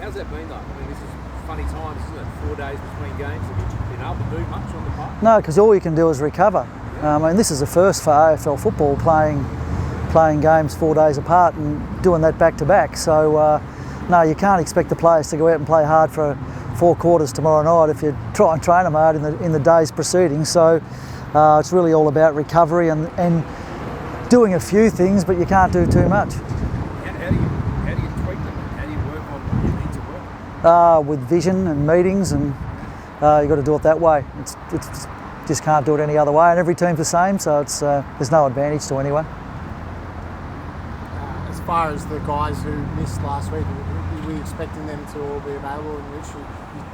How's that been though? I mean, this is funny times, isn't it? 4 days between games. Have you been able to do much on the park? No, because all you can do is recover. I mean, this is the first for AFL football playing games 4 days apart and doing that back to back. So no, you can't expect the players to go out and play hard for 4 quarters tomorrow night if you try and train them hard in the days preceding. So it's really all about recovery and doing a few things, but you can't do too much. How do you tweak them? How do you work on what you need to work? With vision and meetings, and you've got to do it that way. It's just can't do it any other way, and every team's the same, so it's there's no advantage to anyone. As far as the guys who missed last week, were we expecting them to all be available? And Rich,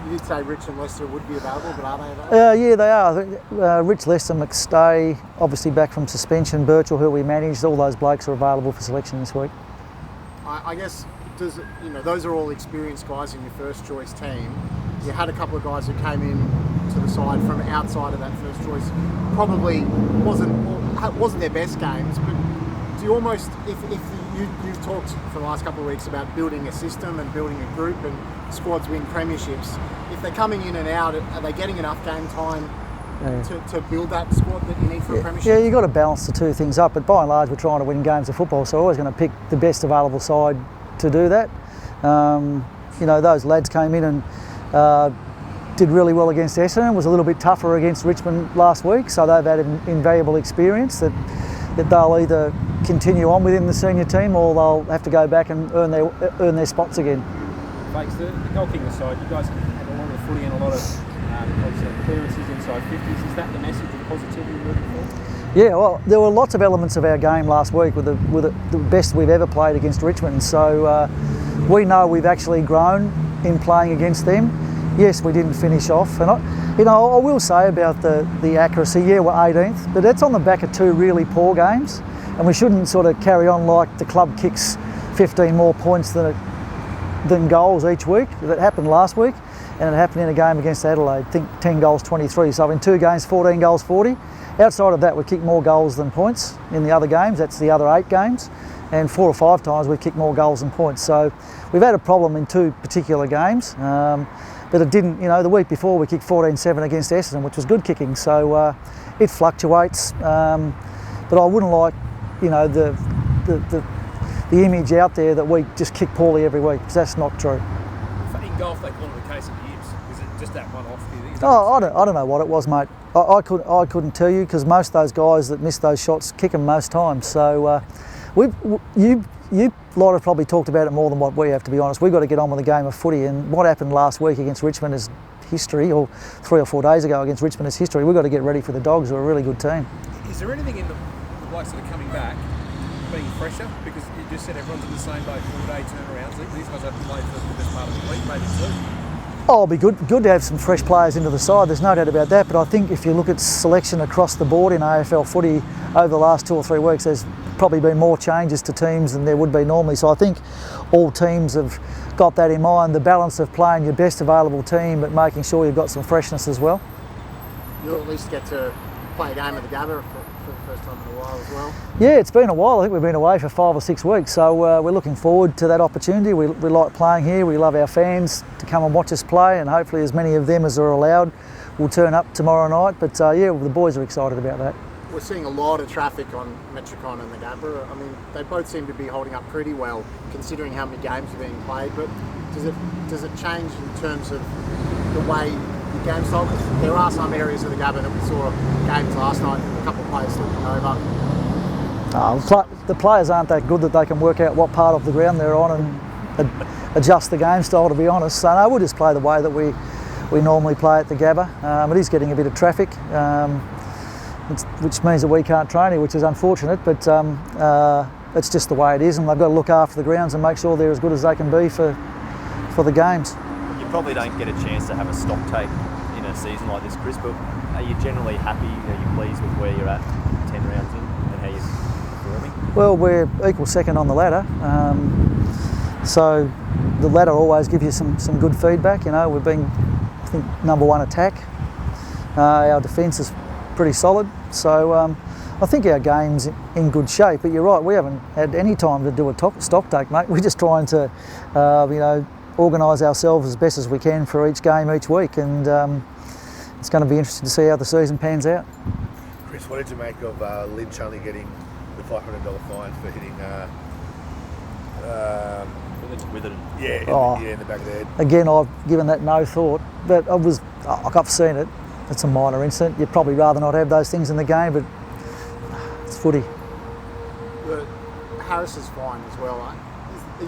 you did say Rich and Lester would be available, but are they available? Yeah, they are. Rich, Lester, McStay, obviously back from suspension. Birchall, who we managed, all those blokes are available for selection this week. I guess those are all experienced guys in your first choice team. You had a couple of guys who came in to the side from outside of that first choice. Probably wasn't their best games, but do you almost, if you've talked for the last couple of weeks about building a system and building a group and squads win premierships, if they're coming in and out, are they getting enough game time to build that squad that you need for a premiership? Yeah, you've got to balance the two things up, but by and large we're trying to win games of football, so we're always going to pick the best available side to do that. Those lads came in and did really well against Essendon, was a little bit tougher against Richmond last week, so they've had an invaluable experience that they'll either continue on within the senior team or they'll have to go back and earn their spots again. Fakes, the goal kicking side, you guys had a lot of footy and a lot of clearances inside 50s. Is that the message of positivity you're looking for? Yeah, well, there were lots of elements of our game last week with the best we've ever played against Richmond. So we know we've actually grown in playing against them. Yes, we didn't finish off, and I will say about the accuracy. Yeah, we're 18th, but that's on the back of 2 really poor games, and we shouldn't sort of carry on like the club kicks 15 more points than goals each week. That happened last week, and it happened in a game against Adelaide. I think 10 goals, 23. So in 2 games, 14 goals, 40. Outside of that, we kicked more goals than points in the other games. That's the other 8 games. And 4 or 5 times we kicked more goals than points. So we've had a problem in 2 particular games. But it didn't, the week before we kicked 14-7 against Essendon, which was good kicking. So it fluctuates. But I wouldn't like, the image out there that we just kick poorly every week, because that's not true. In golf, they call it a case of yips. Is it just that one off? I don't know what it was, mate. I couldn't tell you, because most of those guys that miss those shots kick them most times. So you lot have probably talked about it more than what we have, to be honest. We've got to get on with the game of footy, and what happened last week against Richmond is history, or 3 or 4 days ago against Richmond is history. We've got to get ready for the Dogs, who are a really good team. Is there anything in the blokes that are coming back being fresher? Because you just said everyone's in the same boat, 4-day turnarounds. These guys haven't played for the best part of the week, maybe 2. Oh, it'll be good to have some fresh players into the side, there's no doubt about that, but I think if you look at selection across the board in AFL footy over the last 2 or 3 weeks, there's probably been more changes to teams than there would be normally. So I think all teams have got that in mind, the balance of playing your best available team but making sure you've got some freshness as well. You'll at least get to play a game at the Gabba for the first time in a while as well. Yeah, it's been a while. I think we've been away for 5 or 6 weeks, so we're looking forward to that opportunity. We like playing here. We love our fans to come and watch us play, and hopefully as many of them as are allowed will turn up tomorrow night. But yeah, the boys are excited about that. We're seeing a lot of traffic on Metricon and the Gabba. I mean, they both seem to be holding up pretty well considering how many games are being played, but does it change in terms of the way the game style? Because there are some areas of the Gabba that we saw games last night, a couple of players looking over. The players aren't that good that they can work out what part of the ground they're on and adjust the game style, to be honest. So no, we'll just play the way that we normally play at the Gabba. It is getting a bit of traffic, which means that we can't train here, which is unfortunate, but it's just the way it is, and they've got to look after the grounds and make sure they're as good as they can be for the games. You probably don't get a chance to have a stock take in a season like this, Chris, but are you generally happy, are you pleased with where you're at 10 rounds in and how you're performing? Well, we're equal second on the ladder, so the ladder always gives you some good feedback. We've been, I think, #1 attack. Our defence is pretty solid, so I think our game's in good shape. But you're right, we haven't had any time to do a stock take, mate. We're just trying to, organise ourselves as best as we can for each game each week, and it's going to be interesting to see how the season pans out. Chris, what did you make of Lynch only getting the $500 fine for hitting With it. in the back of the head? Again, I've given that no thought, but I've seen it. It's a minor incident. You'd probably rather not have those things in the game, but it's footy. Harris's fine as well. Are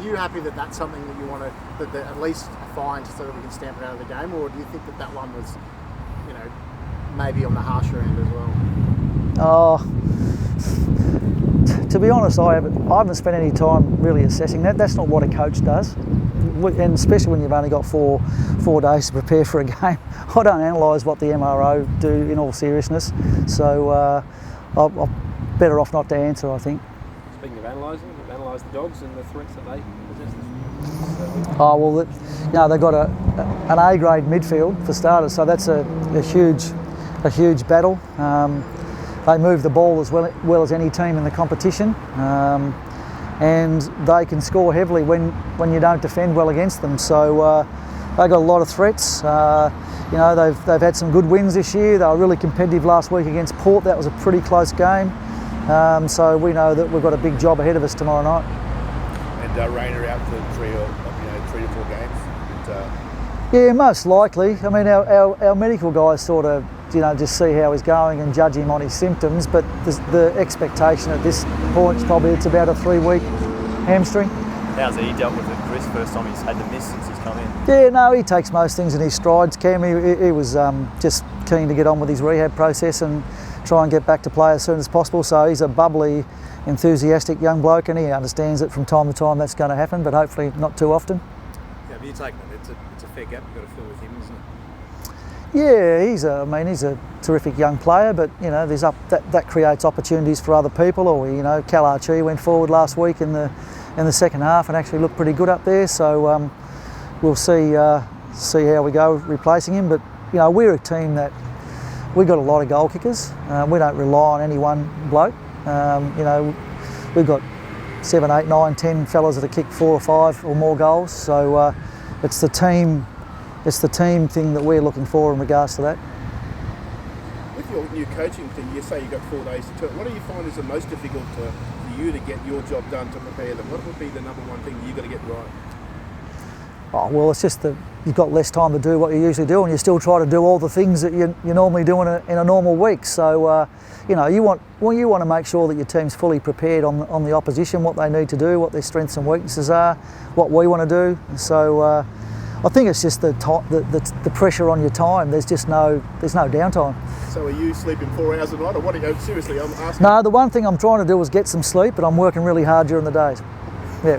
you happy that that's something that you want to, that at least a fine so that we can stamp it out of the game, or do you think that that one was, you know, maybe on the harsher end as well? To be honest, I haven't spent any time really assessing that. That's not what a coach does, and especially when you've only got four days to prepare for a game. I don't analyse what the MRO do in all seriousness, so I'm better off not to answer, I think. Speaking of analysing, we've analysed the Dogs and the threats that they possess. Oh well, they've got an A-grade midfield for starters, so that's a huge battle. They move the ball as well as any team in the competition, and they can score heavily when you don't defend well against them. So they've got a lot of threats. They've had some good wins this year. They were really competitive last week against Port. That was a pretty close game. So we know that we've got a big job ahead of us tomorrow night. And Rayner out for 3 to 4 games. Yeah, most likely. I mean, our medical guys sort of, just see how he's going and judge him on his symptoms. But the expectation at this point is probably it's about a 3-week hamstring. How's he dealt with it, Chris? First time he's had to miss since he's come in. Yeah, no, he takes most things in his strides. Cam, he was just keen to get on with his rehab process and try and get back to play as soon as possible. So he's a bubbly, enthusiastic young bloke, and he understands that from time to time that's going to happen, but hopefully not too often. Yeah, but you're taking it. It's a fair gap you've got to fill with him, isn't it? Yeah, he's a terrific young player, but there's that creates opportunities for other people. Or Cal Archie went forward last week in the second half and actually looked pretty good up there. So we'll see how we go replacing him. But we're a team that we've got a lot of goal kickers. We don't rely on any one bloke. We've got 7, 8, 9, 10 fellas that have kicked 4 or 5 or more goals. So it's the team thing that we're looking for in regards to that. With your new coaching thing, you say you've got 4 days to turn. What do you find is the most difficult for you to get your job done to prepare them? What would be the number one thing you've got to get right? Oh, well, it's just that you've got less time to do what you usually do, and you still try to do all the things that you normally do in a normal week. So, you want to make sure that your team's fully prepared on the opposition, what they need to do, what their strengths and weaknesses are, what we want to do. So, I think it's just the pressure on your time. There's no downtime. So, are you sleeping 4 hours a night, or what? Seriously, I'm asking. No, the one thing I'm trying to do is get some sleep, but I'm working really hard during the days. Yeah.